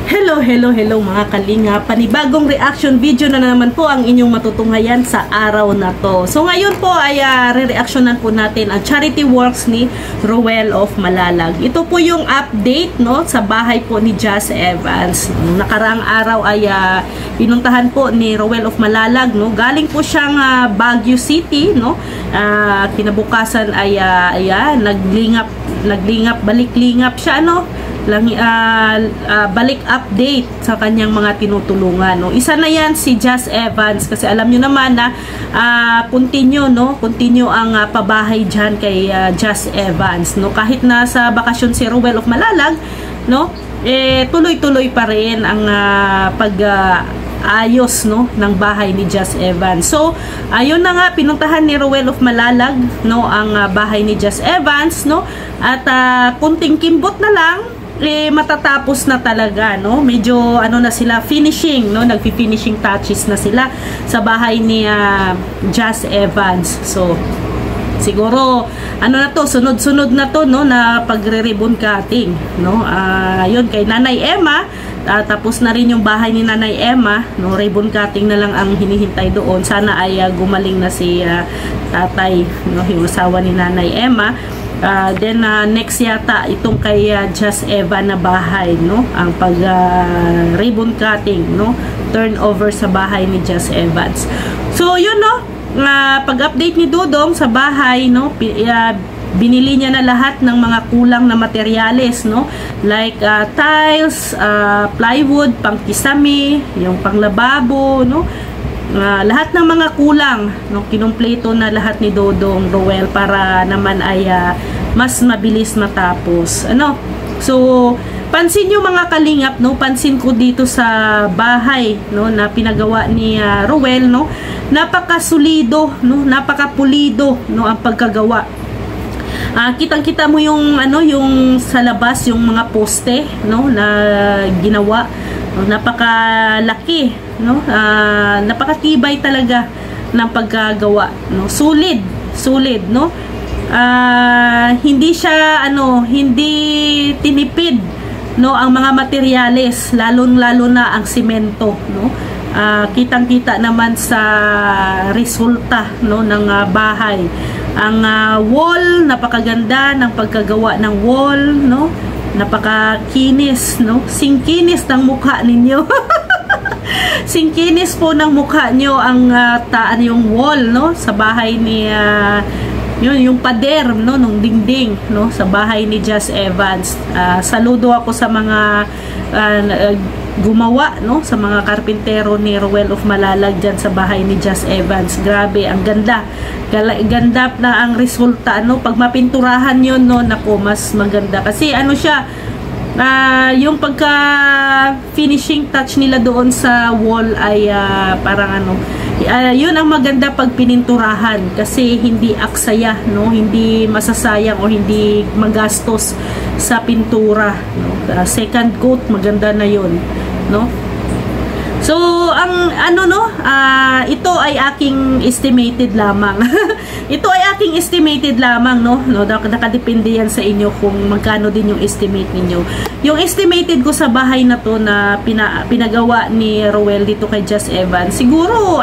Hello mga kalinga. Panibagong reaction video na naman po ang inyong matutunghayan sa araw na to. So ngayon po ay re-reactionan po natin ang charity works ni Roel of Malalag. Ito po yung update no sa bahay po ni Jas Evans. Nakaraang araw ay pinuntahan po ni Roel of Malalag no. Galing po siyang Baguio City no. Kinabukasan ay naglingap, balik-lingap siya no. Balik update sa kanyang mga tinutulungan no. Isa na yan si Jas Evans kasi alam niyo naman na continue ang pabahay diyan kay Jas Evans no. Kahit na sa bakasyon si Roel of Malalag no, tuloy-tuloy pa rin ang ayos no ng bahay ni Jas Evans. So ayun na nga, pinuntahan ni Roel of Malalag no ang bahay ni Jas Evans no, at kunting kimbot na lang matatapos na talaga no. Medyo na sila, finishing no, nagfi-finishing touches na sila sa bahay ni Jas Evans. So siguro na to, sunod-sunod na to no na pagre-ribbon cutting no. Yun kay Nanay Emma, tapos na rin yung bahay ni Nanay Emma no. Ribbon cutting na lang ang hinihintay doon. Sana ay gumaling na si tatay no, yung asawa ni Nanay Emma. Then next yata itong kay Jas Eva na bahay no, ang pag ribbon cutting no, turnover sa bahay ni Jas Evans. So yun no, pag-update ni Dudong sa bahay no, binili niya na lahat ng mga kulang na materyales no, like tiles, plywood, pangkisame, yung panglababo no. Lahat ng mga kulang no, kinumpleto na lahat ni Dodong Roel para naman ay mas mabilis matapos ano. So pansin nyo mga kalingap no, pansin ko dito sa bahay no na pinagawa ni Roel no, napakasulido no, napakapulido no ang pagkagawa. Kitang-kita mo yung yung sa labas, yung mga poste no na ginawa no, napakalaki no, napakatibay talaga ng pagkagawa no, sulit no. Hindi siya hindi tinipid no ang mga materyales, lalo na ang simento no. Kitang-kita naman sa resulta no ng bahay. Ang wall, napakaganda ng pagkagawa ng wall no, napakakinis no, singkinis ng mukha ninyo. Singkinis po ng mukha nyo ang yung wall no sa bahay ni yung pader no nung dingding no sa bahay ni Jas Evans. Saludo ako sa mga gumawa no, sa mga karpintero ni Roel of Malalag dyan sa bahay ni Jas Evans. Grabe, ang ganda na ang resulta no. Pag mapinturahan yun no, naku, mas maganda kasi siya, yung pagka finishing touch nila doon sa wall ay parang yun ang maganda pag pininturahan kasi hindi aksaya no, hindi masasayang o hindi magastos sa pintura no. Second coat, maganda na yun no. So ang ito ay aking estimated lamang. Ito ay aking estimated lamang no. Nakadepende yan sa inyo kung magkano din yung estimate niyo. Yung estimated ko sa bahay na to na pinagawa ni Roel dito kay Jas Evans, siguro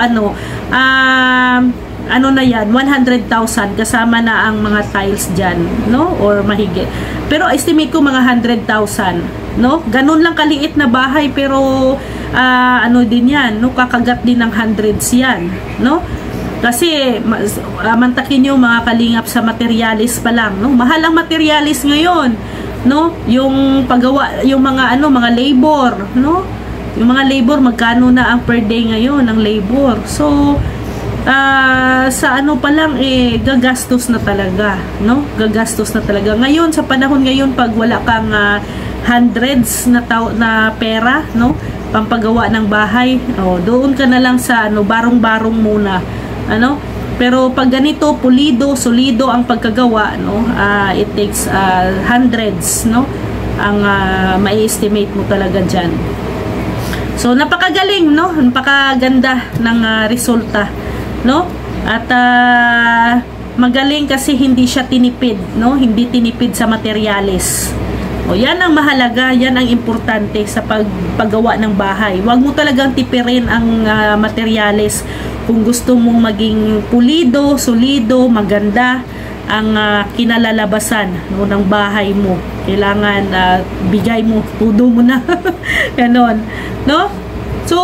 na yan, 100,000 kasama na ang mga tiles dyan no, or mahigit. Pero estimate ko mga 100,000 no. Ganun lang kaliit na bahay pero din yan no, kakagat din ng hundreds yan no. Kasi mantakin nyo mga kalingap sa materialis pa lang no. Mahal ang materialis ngayon no, yung paggawa, yung mga mga labor no, yung mga labor, magkano na ang per day ngayon ng labor. So sa pa lang gagastos na talaga no, gagastos na talaga ngayon sa panahon ngayon. Pag wala kang hundreds na pera no, pampagawa ng bahay, doon ka na lang sa barong-barong muna ano. Pero pag ganito pulido, solido ang pagkagawa no, it takes hundreds no ang mai-estimate mo talaga dyan. So napakagaling no, napakaganda ng resulta no. At magaling kasi hindi siya tinipid no, hindi tinipid sa materyales O yan ang mahalaga, yan ang importante sa paggawa ng bahay. Huwag mo talagang tipirin ang materyales kung gusto mong maging pulido, solido, maganda ang kinalalabasan no, ng bahay mo. Kailangan bigay mo, tudo mo na. Ganon, no? So,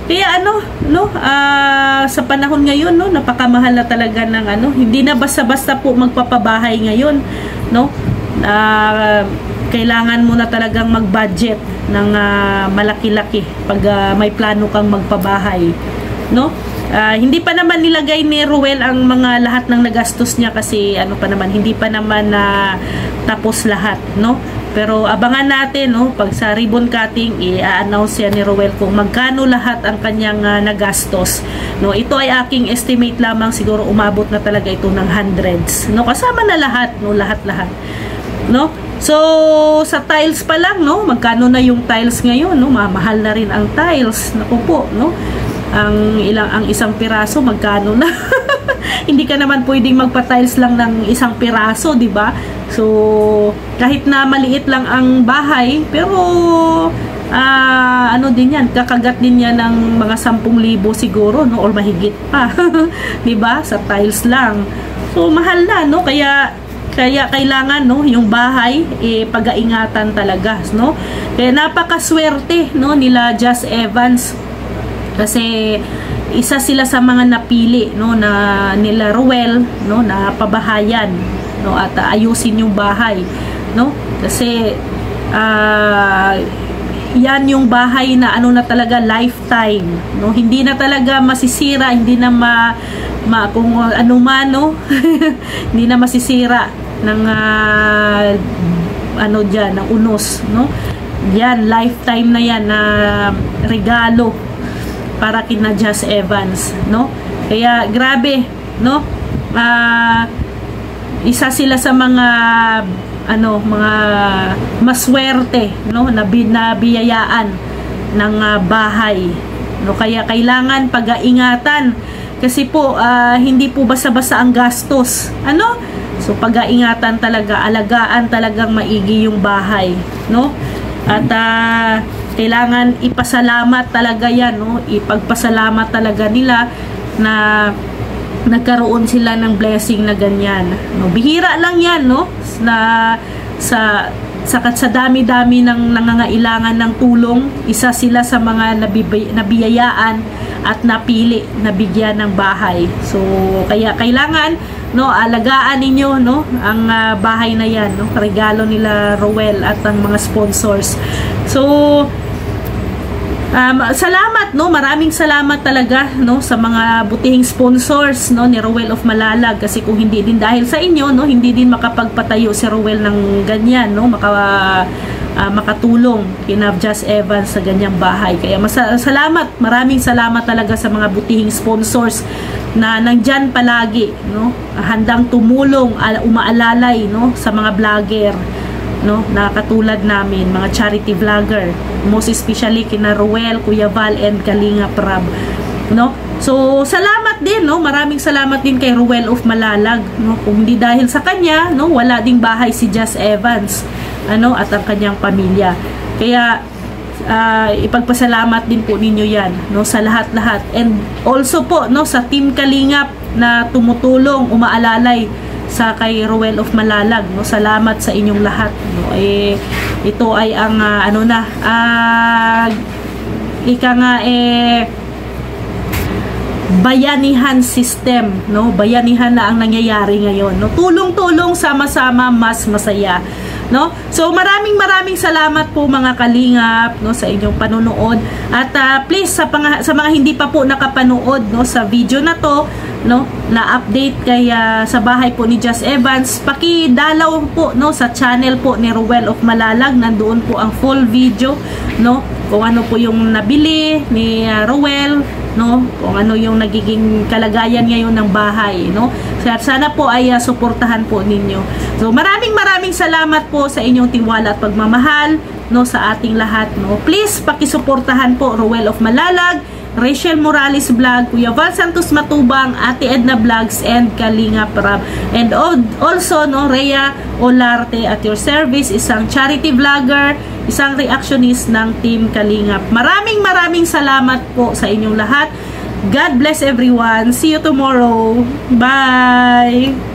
kaya sa panahon ngayon, no, napakamahal na talaga ng hindi na basta-basta po magpapabahay ngayon, no? Kailangan mo na talagang mag-budget ng malaki-laki pag may plano kang magpabahay, no? Hindi pa naman nilagay ni Ruel ang mga lahat ng nagastos niya kasi hindi pa naman tapos lahat, no? Pero abangan natin, no, pag sa ribbon cutting i-announce yan ni Ruel kung magkano lahat ang kanyang nagastos, no? Ito ay aking estimate lamang, siguro umabot na talaga ito ng hundreds, no? Kasama na lahat, no, lahat-lahat, no? So sa tiles pa lang, no, magkano na yung tiles ngayon, no? Mahal na rin ang tiles, naku po, no? Ang isang piraso magkano na. Hindi ka naman pwedeng magpa-tiles lang ng isang piraso, di ba? So kahit na maliit lang ang bahay, pero din yan, kakagat din yan ng mga 10,000 siguro, no, or mahigit pa. Di ba? Sa tiles lang. So mahal na, no? Kaya kailangan, no, yung bahay pag-aingatan talaga, no? Kaya napakaswerte, no, nila Just Evans kasi isa sila sa mga napili, no, na nila Ruel, no, na pabahayan, no, at ayusin yung bahay, no, kasi yan yung bahay na na talaga lifetime, no, hindi na talaga masisira, hindi na kung ano man, no. Hindi na masisira ng dyan, ng unos, no, yan, lifetime na yan na regalo para kina Just Evans, no? Kaya grabe, no? Isa sila sa mga mga maswerte, no, na biyayaan ng bahay, no? Kaya kailangan pag-aingatan kasi po hindi po basta-basta ang gastos, so pag-aingatan talaga, alagaan talagang maigi yung bahay, no? At kailangan ipasalamat talaga yan, no? Ipagpasalamat talaga nila na nagkaroon sila ng blessing na ganyan, no? Bihira lang yan, no? Sa dami-dami ng nangangailangan ng tulong, isa sila sa mga nabiyayaan at napili na bigyan ng bahay. So kaya kailangan, no, alagaan ninyo, no, ang bahay na yan, no? Regalo nila Ruel at ang mga sponsors. So salamat, no, maraming salamat talaga, no, sa mga butihing sponsors, no, ni Ruel of Malalag, kasi kung hindi din dahil sa inyo, no, hindi din makapagpatayo si Ruel ng ganyan, no, makatulong kina Just Evans sa ganyang bahay. Kaya salamat, maraming salamat talaga sa mga butihing sponsors na nandyan palagi, no, handang tumulong, umaalalay, no, sa mga vlogger, no, na katulad namin, mga charity vlogger, most especially kina Ruel, Kuya Val, and Kalinga Prab, no. So salamat din, no, maraming salamat din kay Ruel of Malalag, no. Kung hindi dahil sa kanya, no, wala ding bahay si Just Evans, at ang kanyang pamilya. Kaya ipagpasalamat din po ninyo yan, no, sa lahat-lahat, and also po, no, sa Team Kalingap na tumutulong, umaalalay sa kay Ruel of Malalag, no. Salamat sa inyong lahat, no. Ito ay ang bayanihan system, no. Bayanihan na ang nangyayari ngayon, no. Tulong-tulong, sama-sama, mas masaya, no. So maraming salamat po mga kalingap, no, sa inyong panonood. At please sa mga hindi pa po nakapanood, no, sa video na to, no, na update kay sa bahay po ni Just Evans, paki-dalaw po, no, sa channel po ni Ruel of Malalag. Nandoon po ang full video, no, kung ano po yung nabili ni Ruel, no, kung ano yung nagiging kalagayan ngayon ng bahay, no. Sana po ay suportahan po ninyo. So maraming salamat po sa inyong tiwala at pagmamahal, no, sa ating lahat, no. Please pakisuportahan po Ruel of Malalag, Rachel Morales Vlog, Kuya Val Santos Matubang, Ate Edna Vlogs, and Kalinga Prab. And also, no, Rhea Olarte at your service, isang charity vlogger, isang reactionist ng Team Kalingap. Maraming salamat po sa inyong lahat. God bless everyone. See you tomorrow. Bye!